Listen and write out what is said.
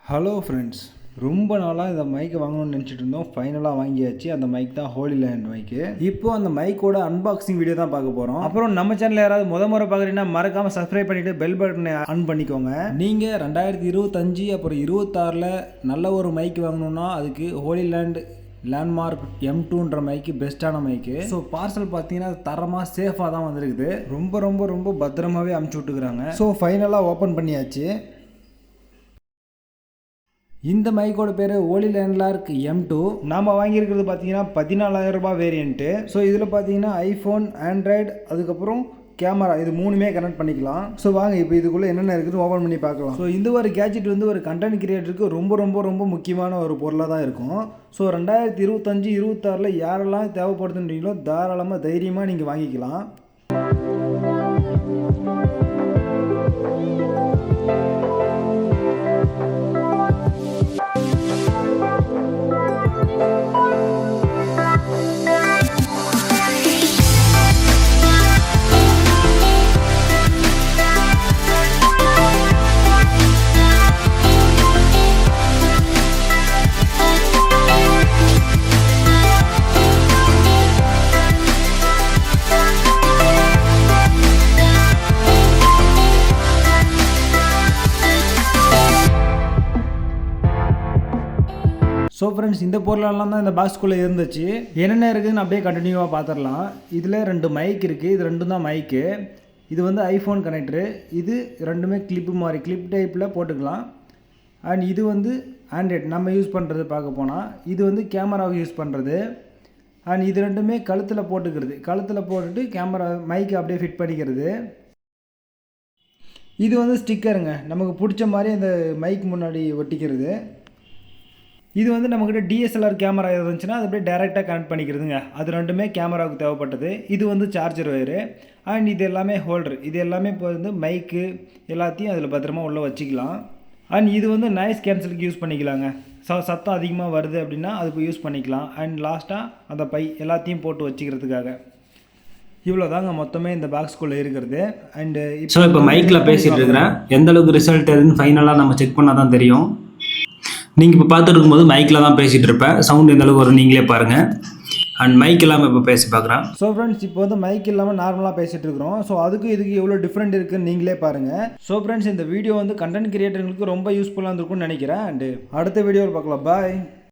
Hello friends, ரொம்ப நாளாக இந்த மைக்கை வாங்கணும்னு நினச்சிட்டு இருந்தோம். ஃபைனலாக வாங்கியாச்சு. அந்த மைக் தான் ஹோலி லேண்ட் மைக்கு. இப்போ அந்த மைக்கோட அன்பாக்சிங் வீடியோ தான் பார்க்க போகிறோம். அப்புறம் நம்ம சேனல் யாராவது முறை பார்க்குறீங்கன்னா மறக்காமல் சப்ஸ்கிரைப் பண்ணிவிட்டு பெல் பட்டனை ஆன் பண்ணிக்கோங்க. நீங்கள் 2025 அப்புறம் 26 நல்ல ஒரு மைக் வாங்கணுன்னா அதுக்கு ஹோலி லேண்ட்மார்க் M2ன்ற மைக்கு பெஸ்ட்டான மைக்கு. ஸோ பார்சல் பார்த்தீங்கன்னா தரமாக சேஃபாக தான் வந்திருக்குது. ரொம்ப ரொம்ப ரொம்ப பத்திரமாகவே அமுச்சு விட்டுக்கிறாங்க. ஸோ ஃபைனலாக ஓப்பன் பண்ணியாச்சு. இந்த மைக்கோட பேர் ஹோலி லேண்ட்மார்க் M2. நாம் வாங்கியிருக்கிறது பார்த்தீங்கன்னா 14,000 ரூபாய் வேரியண்ட்டு. ஸோ இதில் பார்த்தீங்கன்னா ஐஃபோன், ஆண்ட்ராய்டு, அதுக்கப்புறம் கேமரா, இது மூணுமே கனெக்ட் பண்ணிக்கலாம். ஸோ வாங்க இப்போ இதுக்குள்ளே என்னென்ன இருக்குதுன்னு ஓப்பன் பண்ணி பார்க்கலாம். ஸோ இந்த ஒரு கேஜெட் வந்து ஒரு கண்டென்ட் கிரியேட்டருக்கு ரொம்ப ரொம்ப ரொம்ப முக்கியமான ஒரு பொருளாக தான் இருக்கும். ஸோ 2025, 26 யாரெல்லாம் தேவைப்படுதுன்றீங்களோ தாராளமாக தைரியமாக நீங்கள் வாங்கிக்கலாம். ஸோ ஃப்ரெண்ட்ஸ், இந்த பொருளெல்லாம் தான் இந்த பாக்ஸ்குள்ளே இருந்துச்சு. என்னென்ன இருக்குதுன்னு அப்படியே கண்டினியூவாக பார்த்துடலாம். இதில் 2 மைக் இருக்குது. இது 2 தான் மைக்கு. இது வந்து ஐஃபோன் கனெக்டரு. இது ரெண்டுமே கிளிப்பு மாதிரி கிளிப் டைப்பில் போட்டுக்கலாம். அண்ட் இது வந்து ஆண்ட்ராய்டு நம்ம யூஸ் பண்ணுறது பார்க்க போனால். இது வந்து கேமராவுக்கு யூஸ் பண்ணுறது. அண்ட் இது ரெண்டுமே கழுத்தில் போட்டுக்கிறது. கழுத்தில் போட்டுட்டு கேமரா மைக்கு அப்படியே ஃபிட் பண்ணிக்கிறது. இது வந்து ஸ்டிக்கருங்க, நமக்கு பிடிச்ச மாதிரி அந்த மைக் முன்னாடி ஒட்டிக்கிறது. இது வந்து நம்மக்கிட்ட DSLR கேமரா இருந்துச்சுன்னா அது அப்படியே டேரெக்டாக கனெக்ட் பண்ணிக்கிறதுங்க. அது ரெண்டுமே கேமராவுக்கு தேவைப்பட்டது. இது வந்து சார்ஜர் ஒயரு. அண்ட் இது எல்லாமே ஹோல்டர். இது எல்லாமே இப்போ வந்து மைக்கு எல்லாத்தையும் அதில் பத்திரமா உள்ளே வச்சுக்கலாம். அண்ட் இது வந்து நாய்ஸ் கேன்சலுக்கு யூஸ் பண்ணிக்கலாங்க. சத்தம் அதிகமாக வருது அப்படின்னா அதுக்கு யூஸ் பண்ணிக்கலாம். அண்ட் லாஸ்ட்டாக அந்த பை எல்லாத்தையும் போட்டு வச்சுக்கிறதுக்காக. இவ்வளோ தாங்க மொத்தமே இந்த பாக்ஸ்குள்ளே இருக்கிறது. அண்டு இப்போ மைக்கில் பேசிகிட்டு இருக்கிறேன். எந்த அளவுக்கு ரிசல்ட் எதுன்னு ஃபைனலாக நம்ம செக் பண்ணால் தான் தெரியும். நீங்கள் இப்போ பார்த்துட்டு இருக்கும்போது மைக்கில் தான் பேசிகிட்டு இருப்பேன். சவுண்ட் எந்த அளவுக்கு வரும் நீங்களே பாருங்கள். அண்ட் மைக் இல்லாமல் இப்போ பேசி பார்க்குறேன். ஸோ ஃப்ரெண்ட்ஸ், இப்போ வந்து மைக் இல்லாமல் நார்மலாக பேசிகிட்டு இருக்கிறோம். ஸோ அதுக்கு இதுக்கு எவ்வளோ டிஃப்ரெண்ட் இருக்குன்னு நீங்களே பாருங்கள். ஸோ ஃப்ரெண்ட்ஸ், இந்த வீடியோ வந்து கண்டென்ட் கிரியேட்டர்களுக்கு ரொம்ப யூஸ்ஃபுல்லாக இருந்திருக்கும்னு நினைக்கிறேன். அண்டு அடுத்த வீடியோவில் பார்க்கலாம். பாய்.